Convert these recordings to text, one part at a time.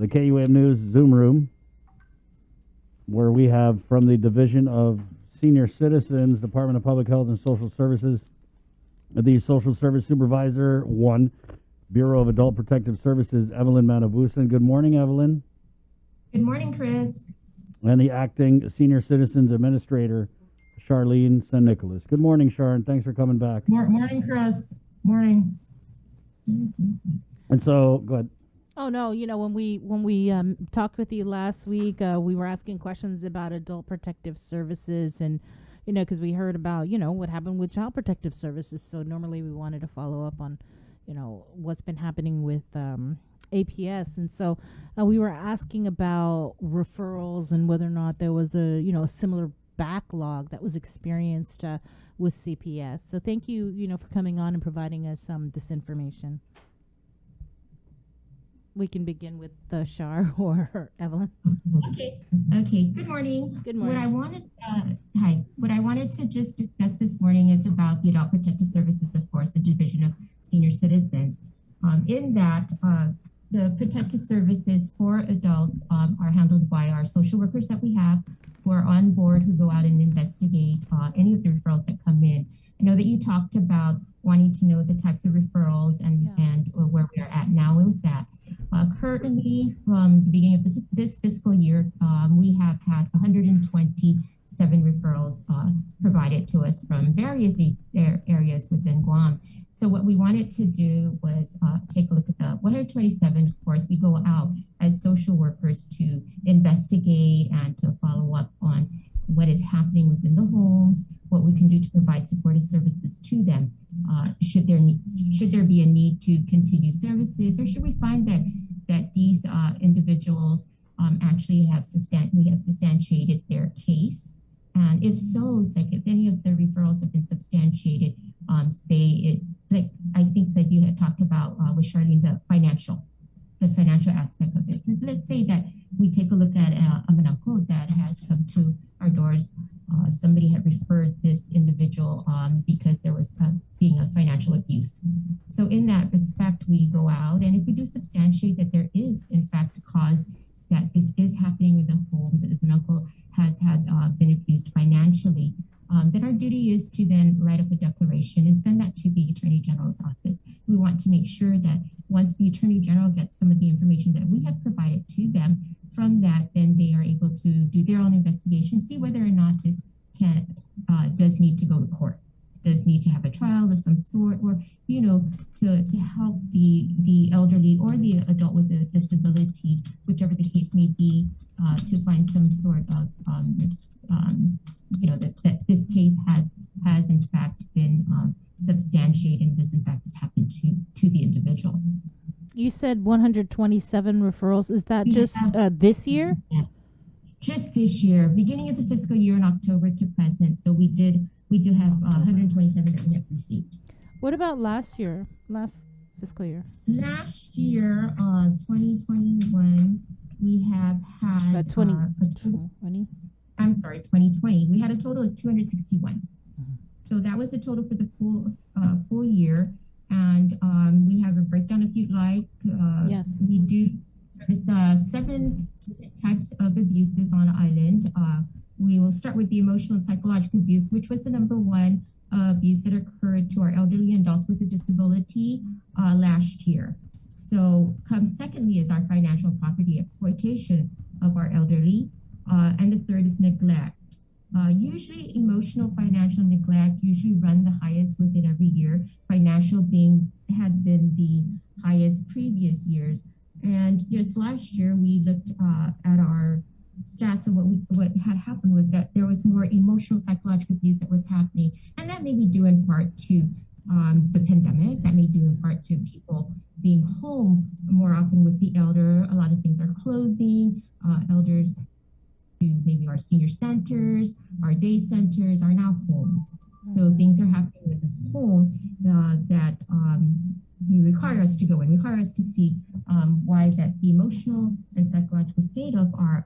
the KUAM News Zoom room, where we have from the Division of Senior Citizens, Department of Public Health and Social Services, the Social Service Supervisor 1, Bureau of Adult Protective Services, Evelyn Manabusan. Good morning, Evelyn. Good morning, Chris. And the Acting Senior Citizens Administrator, Charlene San Nicolas. Good morning, Sharon. Thanks for coming back. Morning, Chris. Morning. And so, go ahead. Oh no, when we talked with you last week, we were asking questions about adult protective services, and because we heard about what happened with child protective services. So normally we wanted to follow up on what's been happening with APS, and so we were asking about referrals and whether or not there was a similar backlog that was experienced with CPS. So thank you for coming on and providing us this information. We can begin with Shar or Evelyn. Okay. Good morning. Good morning. What I wanted to just discuss this morning is about the Adult Protective Services, of course, the Division of Senior Citizens. In that, the protective services for adults are handled by our social workers that we have, who are on board, who go out and investigate any of the referrals that come in. I know that you talked about wanting to know the types of referrals and where we are at now with that. Currently, from the beginning of this fiscal year, we have had 127 referrals provided to us from various areas within Guam. So what we wanted to do was take a look at the 127. Of course, we go out as social workers to investigate and to follow up on what is happening within the homes, what we can do to provide supportive services to them. Should there be a need to continue services, or should we find that these individuals actually have substantiated their case? And if so, if any of the referrals have been substantiated, I think that you had talked about with Charlene the financial aspect of it. Let's say that we take a look at a manangko that has come to our doors. Somebody had referred this individual because there was being a financial abuse. So in that respect, we go out, and if we do substantiate that there is, in fact, a cause that this is happening in the home, that the manangko has been abused financially, then our duty is to then write up a declaration and send that to the Attorney General's office. We want to make sure that once the Attorney General gets some of the information that we have provided to them, from that, then they are able to do their own investigation, see whether or not this does need to go to court, does need to have a trial of some sort, or to help the elderly or the adult with a disability, whichever the case may be, to find some sort of that this case has in fact been substantiated, and this in fact has happened to the individual. You said 127 referrals. Is that just this year? Yeah. Just this year, beginning of the fiscal year in October to present. So we do have 127 that we have received. What about last fiscal year? Last year, 2021, we have had 2020. I'm sorry, 2020. We had a total of 261. So that was the total for the full year. And we have a breakdown if you'd like. Yes. We do service 7 types of abuses on island. We will start with the emotional and psychological abuse, which was the number one abuse that occurred to our elderly adults with a disability last year. So secondly is our financial property exploitation of our elderly. And the third is neglect. Usually emotional financial neglect usually run the highest within every year. Financial had been the highest previous years. And just last year, we looked at our stats, and what had happened was that there was more emotional psychological abuse that was happening. And that may be due in part to the pandemic. That may be due in part to people being home more often with the elder. A lot of things are closing. Elders to maybe our senior centers, our day centers are now home. So things are happening with the home that you require us to go and require us to see why that the emotional and psychological state of our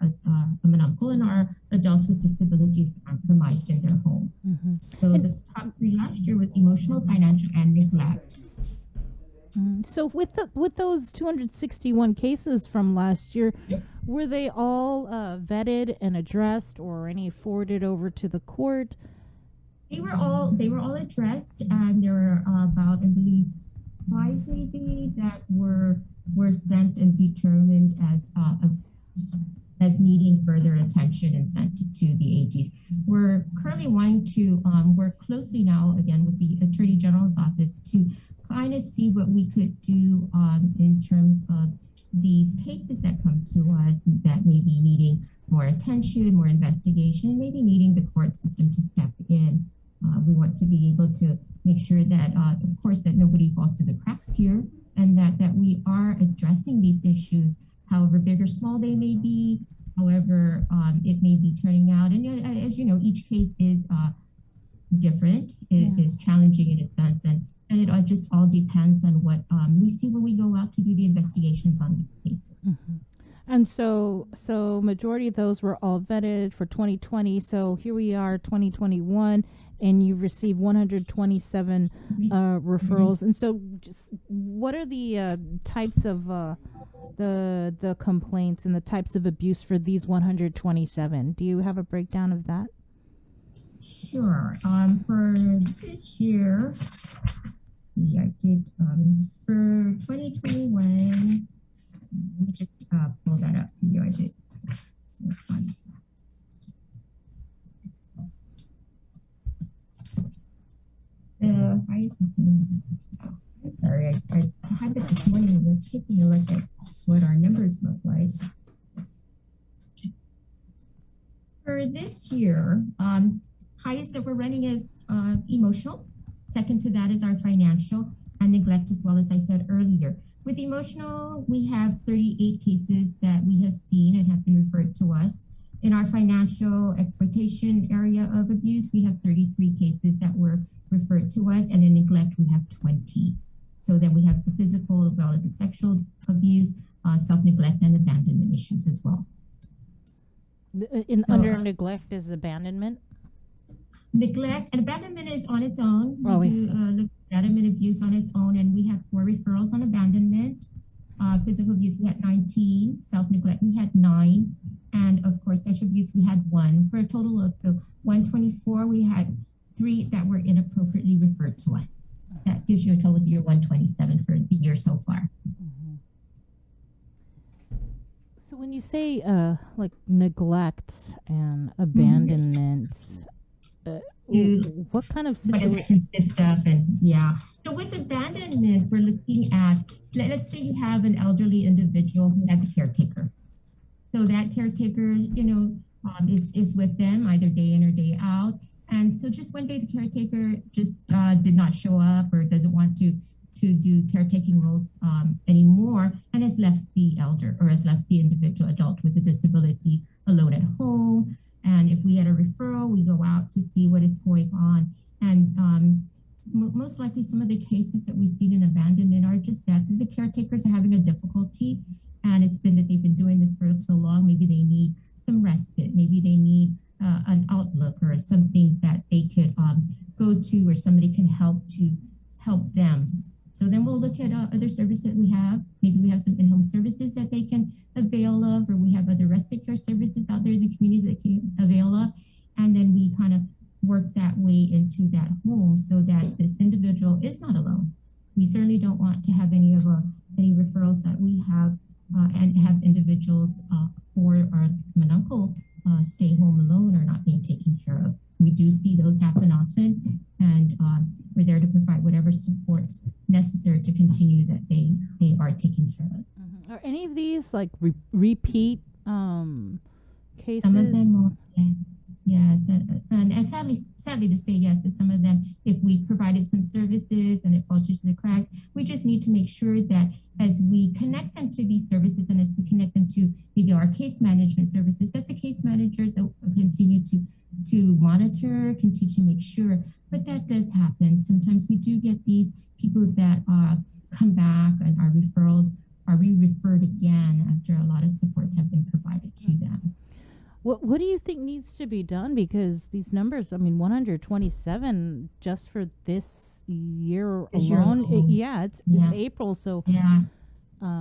manangko and our adults with disabilities are compromised in their home. So the top 3 last year was emotional, financial, and neglect. So with those 261 cases from last year, were they all vetted and addressed, or any forwarded over to the court? They were all addressed, and there were about, I believe, five maybe that were sent and determined as needing further attention and sent to the AGs. We're currently wanting to work closely now again with the Attorney General's office to kind of see what we could do in terms of these cases that come to us that may be needing more attention, more investigation, maybe needing the court system to step in. We want to be able to make sure that, of course, that nobody falls through the cracks here, and that we are addressing these issues, however big or small they may be, however it may be turning out. And as you know, each case is different, it is challenging in its sense, and it just all depends on what we see when we go out to do the investigations on these cases. Mm-hmm. And so majority of those were all vetted for 2020. So here we are, 2021, and you received 127 referrals. And so, just what are the types of the complaints and the types of abuse for these 127? Do you have a breakdown of that? Sure. For this year, I did for 2021. Let me just pull that up for you. I did. This one. The highest. I'm sorry. I had it this morning and we're taking a look at what our numbers look like. For this year, highest that we're running is emotional. Second to that is our financial and neglect, as well as I said earlier. With emotional, we have 38 cases that we have seen and have been referred to us. In our financial exploitation area of abuse, we have 33 cases that were referred to us, and in neglect, we have 20. So then we have the physical, as well as the sexual abuse, self-neglect, and abandonment issues as well. Under neglect is abandonment? Neglect and abandonment is on its own. Oh, we do look at abandonment abuse on its own, and we had 4 referrals on abandonment. Physical abuse, we had 19. Self-neglect, we had 9. And of course, sexual abuse, we had 1. For a total of the 124, we had 3 that were inappropriately referred to us. That gives you a total of year 127 for the year so far. Mm-hmm. So when you say like neglect and abandonment, what kind of what does it consist of? And yeah, so with abandonment, we're looking at, let's say you have an elderly individual who has a caretaker. So that caretaker, is with them either day in or day out. And so just one day the caretaker just did not show up or doesn't want to do caretaking roles anymore, and has left the elder or has left the individual adult with a disability alone at home. And if we had a referral, we go out to see what is going on. And most likely some of the cases that we've seen in abandonment are just that the caretakers are having a difficulty. And it's been that they've been doing this for so long. Maybe they need some respite. Maybe they need an outlook or something that they could go to where somebody can help them. So then we'll look at other services that we have. Maybe we have some in-home services that they can avail of, or we have other respite care services out there in the community that can avail of. And then we kind of work that way into that home so that this individual is not alone. We certainly don't want to have any referrals that we have and have individuals or our uncle stay home alone or not being taken care of. We do see those happen often, and we're there to provide whatever supports necessary to continue that they are taken care of. Mm-hmm. Are any of these like repeat cases? Some of them are, yes, and sadly to say, yes, that some of them, if we provided some services and it falls through the cracks, we just need to make sure that as we connect them to these services and as we connect them to maybe our case management services, that the case managers will continue to monitor, continue to make sure. But that does happen. Sometimes we do get these people that come back and our referrals are re-referred again after a lot of supports have been provided to them. What do you think needs to be done? Because these numbers, 127 just for this year This year alone. alone. It's Yeah. April, so Yeah.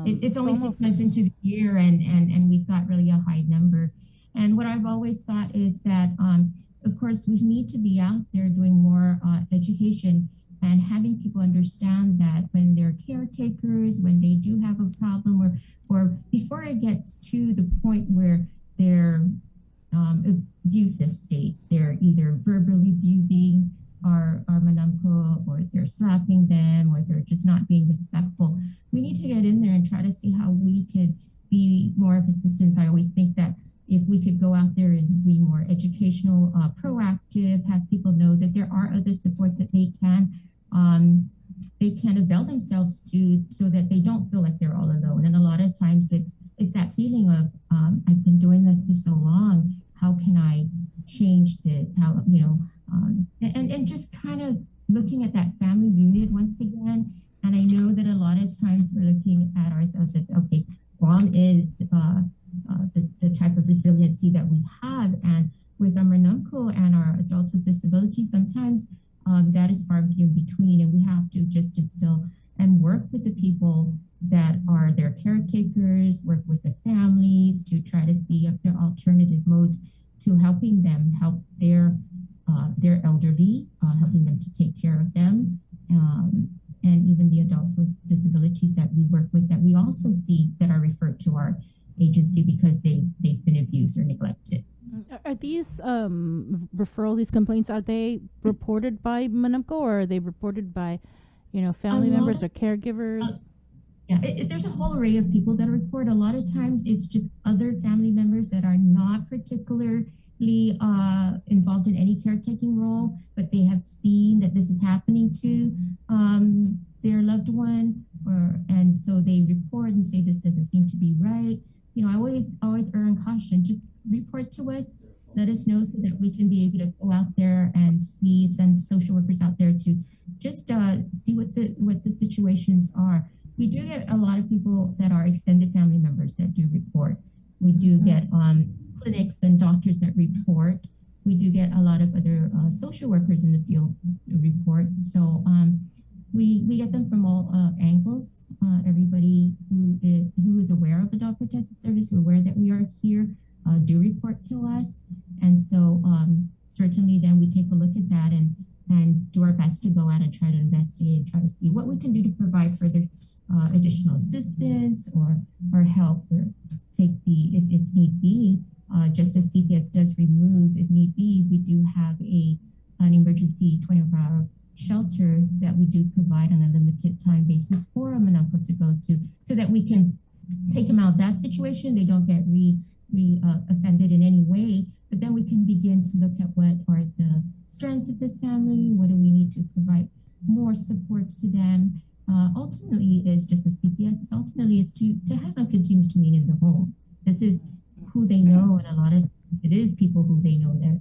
It's it's only almost 6 months into the year, and we've got really a high number. And what I've always thought is that, of course, we need to be out there doing more education and having people understand that when they're caretakers, when they do have a problem, or before it gets to the point where they're abusive state, they're either verbally abusing our manamko, or they're slapping them, or they're just not being respectful. We need to get in there and try to see how we could be more of assistance. I always think that if we could go out there and be more educational, proactive, have people know that there are other supports that they can avail themselves to, so that they don't feel like they're all alone. And a lot of times it's that feeling of I've been doing this for so long. How can I change this? How, and just kind of looking at that family unit once again. And I know that a lot of times we're looking at ourselves as, okay, Guam is the type of resiliency that we have. And with our Manunko and our adults with disabilities, sometimes that is far few in between. And we have to just instill and work with the people that are their caretakers, work with the families to try to see if there are alternative modes to helping them help their elderly, helping them to take care of them, and even the adults with disabilities that we work with that we also see that are referred to our agency because they've been abused or neglected. Are these referrals, these complaints, are they reported by Manamco, or are they reported by, family members or caregivers? Yeah, there's a whole array of people that report. A lot of times it's just other family members that are not particularly involved in any caretaking role, but they have seen that this is happening to their loved one, and so they report and say this doesn't seem to be right. I always err on caution. Just report to us, let us know, so that we can be able to go out there and send social workers out there to just see what the situations are. We do get a lot of people that are extended family members that do report. We do get clinics and doctors that report. We do get a lot of other social workers in the field report. So we get them from all angles. Everybody who is aware of the Dog Protective Service, who are aware that we are here, do report to us. And so certainly then we take a look at that and do our best to go out and try to investigate and try to see what we can do to provide further additional assistance or help, or take if need be, just as CPS does remove, if need be, we do have an emergency 24-hour shelter that we do provide on a limited time basis for a Manamco to go to, so that we can take them out of that situation. They don't get offended in any way, but then we can begin to look at what are the strengths of this family, what do we need to provide more supports to them. Ultimately is just the CPS, ultimately is to have them continue to meet in the home. This is who they know, and a lot of it is people who they know that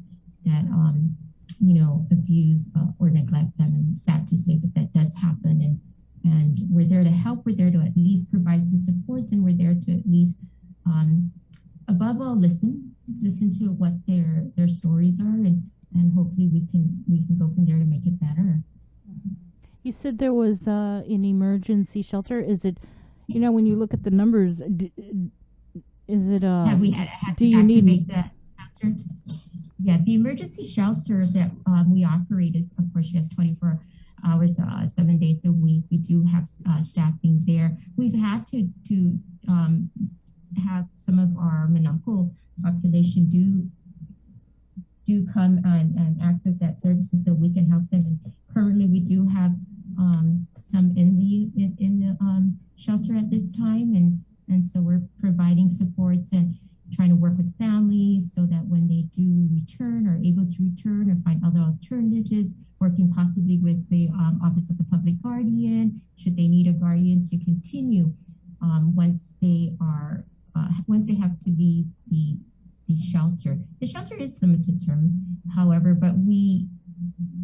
abuse or neglect them. And sad to say, but that does happen. And we're there to help. We're there to at least provide some supports, and we're there to at least, above all, listen to what their stories are, and hopefully we can go from there to make it better. You said there was an emergency shelter. Is it, when you look at the numbers, is it Have we had do to you activate need that shelter? Yeah, the emergency shelter that we operate is, of course, just 24 hours, 7 days a week. We do have staffing there. We've had to have some of our Manamco population do come and access that service so we can help them. And currently, we do have some in the shelter at this time, and so we're providing supports and trying to work with families so that when they do return, are able to return or find other alternatives, working possibly with the Office of the Public Guardian, should they need a guardian to continue once they have to leave the shelter. The shelter is limited term, however, but we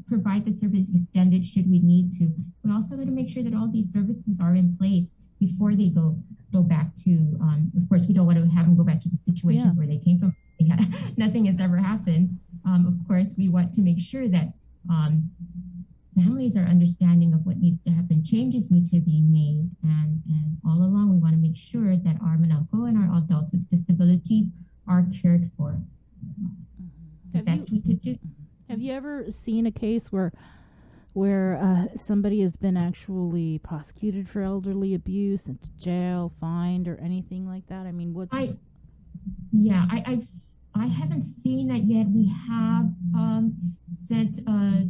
provide the service extended should we need to. We also got to make sure that all these services are in place before they go back to, of course, we don't want to have them go back to the situations where they came from. Nothing has ever happened. Of course, we want to make sure that families are understanding of what needs to happen. Changes need to be made. And all along, we want to make sure that our manako and our adults with disabilities are cared for. The best we could do. Have you ever seen a case where somebody has been actually prosecuted for elderly abuse, sent to jail, fined, or anything like that? I mean, I haven't seen that yet. We have sent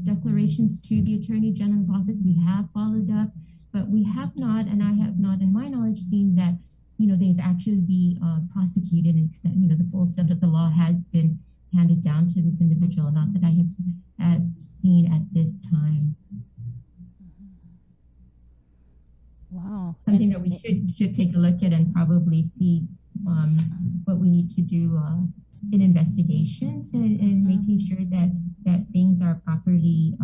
declarations to the Attorney General's office. We have followed up, but we have not, and I have not, in my knowledge, seen that they've actually be prosecuted and extent. The full extent of the law has been handed down to this individual. Not that I have seen at this time. Wow, something that we should take a look at and probably see what we need to do in investigations and making sure that things are properly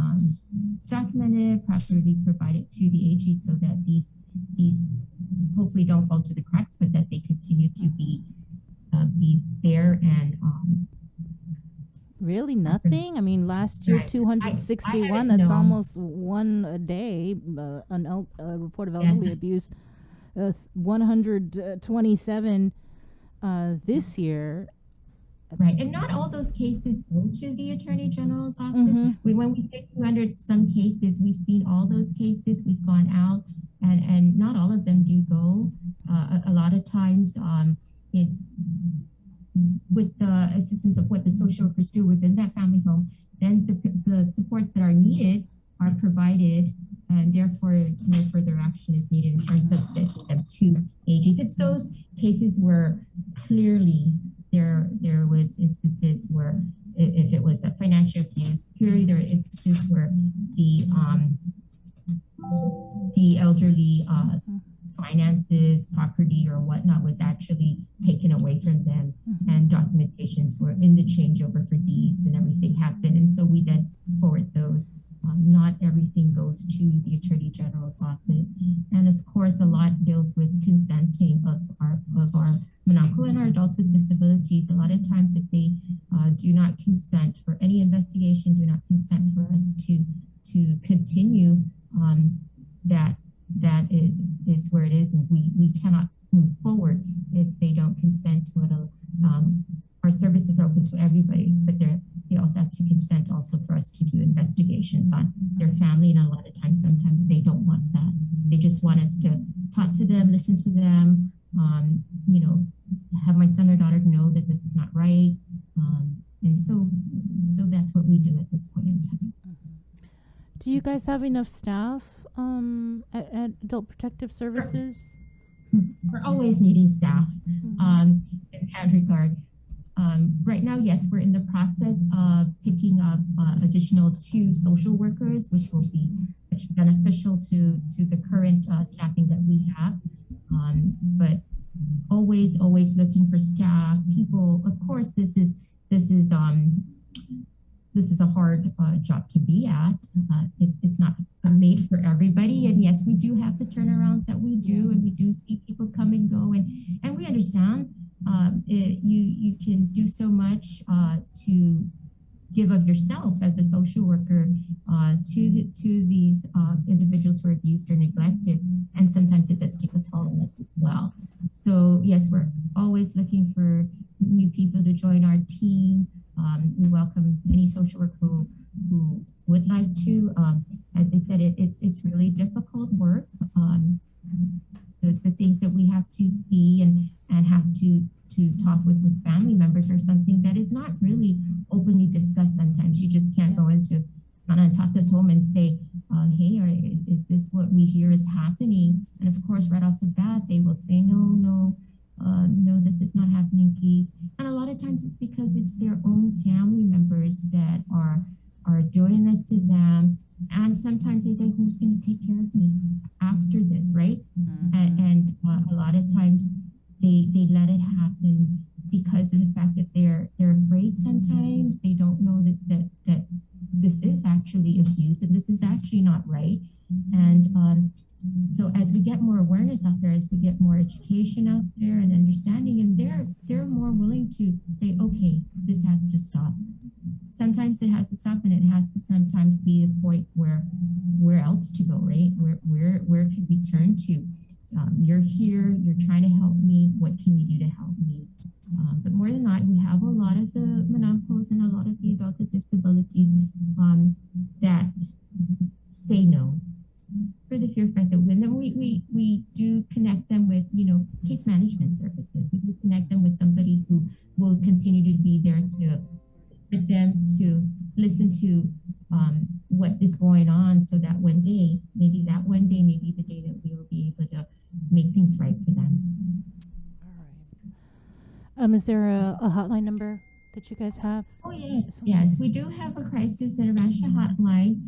documented, properly provided to the AG, so that these hopefully don't fall to the cracks, but that they continue to be there and really nothing. I mean, last year 261. That's almost one a day. A report of elderly abuse. 127 this year. Right, and not all those cases go to the Attorney General's office. When we say 200 some cases, we've seen all those cases. We've gone out, and not all of them do go. A lot of times, it's with the assistance of what the social workers do within that family home. Then the supports that are needed are provided, and therefore no further action is needed in terms of sending them to AGs. It's those cases where clearly there was instances where if it was a financial abuse, clearly there are instances where the elderly finances, property, or whatnot was actually taken away from them, and documentations were in the changeover for deeds and everything happened. And so we then forward those. Not everything goes to the Attorney General's office, and of course, a lot deals with consenting of our manako and our adults with disabilities. A lot of times, if they do not consent for any investigation, do not consent for us to continue, that is where it is, and we cannot move forward if they don't consent to it. Our services are open to everybody, but they also have to consent also for us to do investigations on their family. And a lot of times, sometimes they don't want that. They just want us to talk to them, listen to them, have my son or daughter know that this is not right. And so that's what we do at this point in time. Do you guys have enough staff at Adult Protective Services? We're always needing staff in that regard. Right now, yes, we're in the process of picking up additional 2 social workers, which will be beneficial to the current staffing that we have. But always looking for staff. People, of course, this is a hard job to be at. It's not made for everybody. And yes, we do have the turnarounds that we do, and we do see people come and go, and we understand. You can do so much to give of yourself as a social worker to these individuals who are abused or neglected, and sometimes it does take a toll on us as well. So yes, we're always looking for new people to join our team. We welcome any social worker who would like to. As I said, it's really difficult work. The things that we have to see and have to talk with family members are something that is not really openly discussed. Sometimes you just can't go into Ananta's home and say, hey, is this what we hear is happening? And of course, right off the bat, they will say, no, this is not happening, please. And a lot of times it's because it's their own family members that are doing this to them. And sometimes they say, who's going to take care of me after this, right? And a lot of times they let it happen because of the fact that they're afraid. Sometimes they don't know that this is actually abuse and this is actually not right. And so as we get more awareness out there, as we get more education out there and understanding, and they're more willing to say, okay, this has to stop. sometimes it has to stop, and it has to sometimes be a point where else to go, right? Where could we turn to? You're here, you're trying to help me. What can you do to help me? But more than that, we have a lot of the monopoles and a lot of the adults with disabilities that say no for the fear factor. And then we do connect them with, case management services. We do connect them with somebody who will continue to be there to with them to listen to what is going on, so that one day may be the day that we will be able to make things right for them. All right. Is there a hotline number that you guys have? Oh yes, we do have a crisis intervention hotline,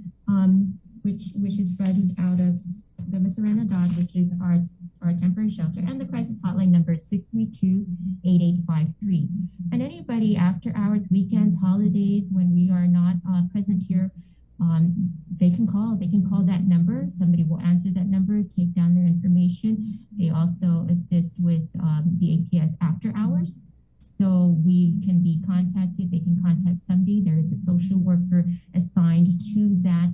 which is running out of the Serena Dodge, which is our temporary shelter, and the crisis hotline number is 632-8853. And anybody after hours, weekends, holidays, when we are not present here, they can call. They can call that number. Somebody will answer that number, take down their information. They also assist with the APS after hours. So we can be contacted. They can contact somebody. There is a social worker assigned to that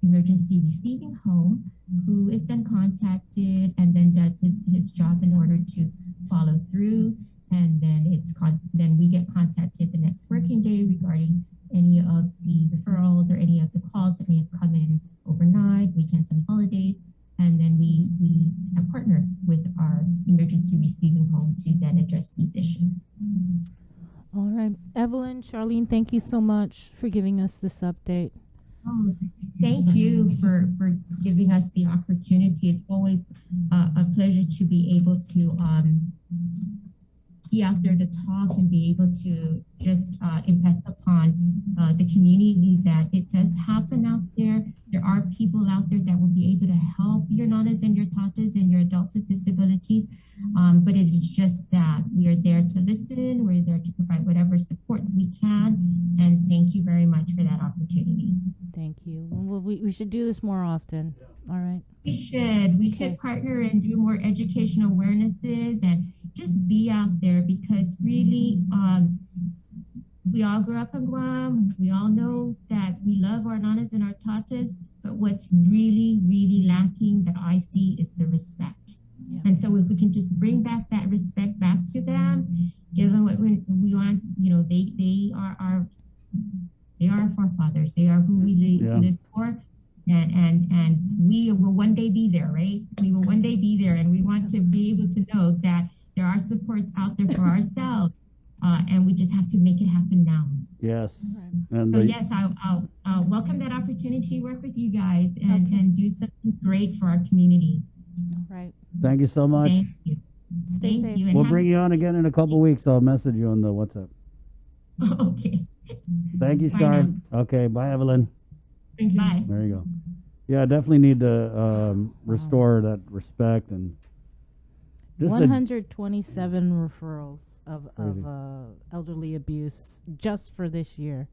emergency receiving home, who is then contacted and then does his job in order to follow through. And then then we get contacted the next working day regarding any of the referrals or any of the calls that may have come in overnight, weekends and holidays. And then we have partnered with our emergency receiving home to then address these issues. All right. Evelyn, Charlene, thank you so much for giving us this update. Oh, thank you for giving us the opportunity. It's always a pleasure to be able to be out there to talk and be able to just impress upon the community that it does happen out there. There are people out there that will be able to help your nanas and your tatas and your adults with disabilities. But it is just that we are there to listen. We're there to provide whatever supports we can. And thank you very much for that opportunity. Thank you. Well, we should do this more often. All right. We should. We could partner and do more educational awarenesses and just be out there, because really, we all grew up in Guam. We all know that we love our nanas and our tatas, but what's really, really lacking that I see is the respect. Yeah. And so if we can just bring back that respect back to them, give them what we want, they are our forefathers. They are who we live for. And we will one day be there, right? We will one day be there, and we want to be able to know that there are supports out there for ourselves, and we just have to make it happen now. Yes. And yes, I'll welcome that opportunity to work with you guys and do something great for our community. All right. Thank you so much. Thank you. Stay safe. You. We'll bring you on again in a couple weeks. I'll message you on the WhatsApp. Okay. Thank you, Star. Okay. Bye, Evelyn. Thank you. Bye. There you go. Yeah, I definitely need to restore that respect and just 127 referrals of elderly abuse just for this year.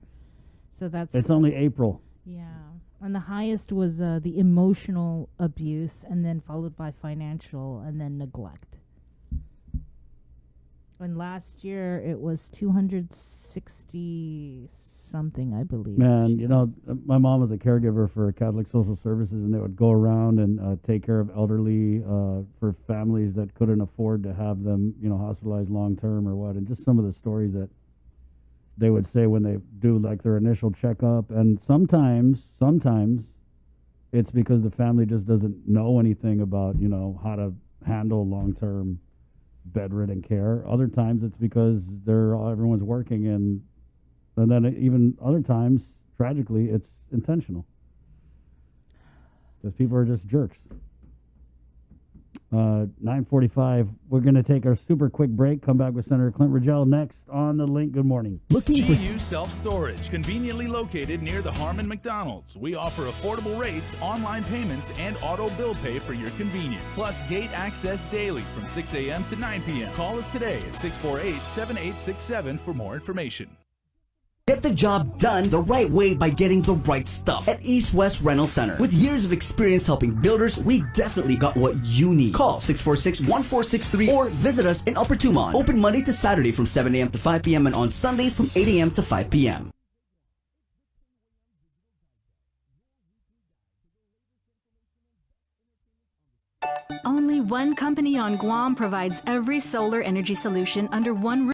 So it's only April. Yeah. And the highest was the emotional abuse, and then followed by financial, and then neglect. And last year it was 260 something, I believe. Man, my mom was a caregiver for Catholic Social Services, and they would go around and take care of elderly for families that couldn't afford to have them, hospitalized long term or what. And just some of the stories that they would say when they do like their initial checkup. And sometimes it's because the family just doesn't know anything about, how to handle long term bedridden care. Other times it's because everyone's working, and then even other times, tragically, it's intentional. Because people are just jerks. 9:45. We're going to take our super quick break. Come back with Senator Clint Rigel next on The Link. Good morning. GU Self-Storage, conveniently located near the Harmon McDonald's. We offer affordable rates, online payments, and auto bill pay for your convenience. Plus gate access daily from 6 a.m. to 9 p.m. Call us today at 648-7867 for more information. Get the job done the right way by getting the right stuff at East West Rental Center. With years of experience helping builders, we definitely got what you need. Call 646-1463 or visit us in Upper Tumon. Open Monday to Saturday from 7 a.m. to 5 p.m. and on Sundays from 8 a.m. to 5 p.m. Only one company on Guam provides every solar energy solution under one roof.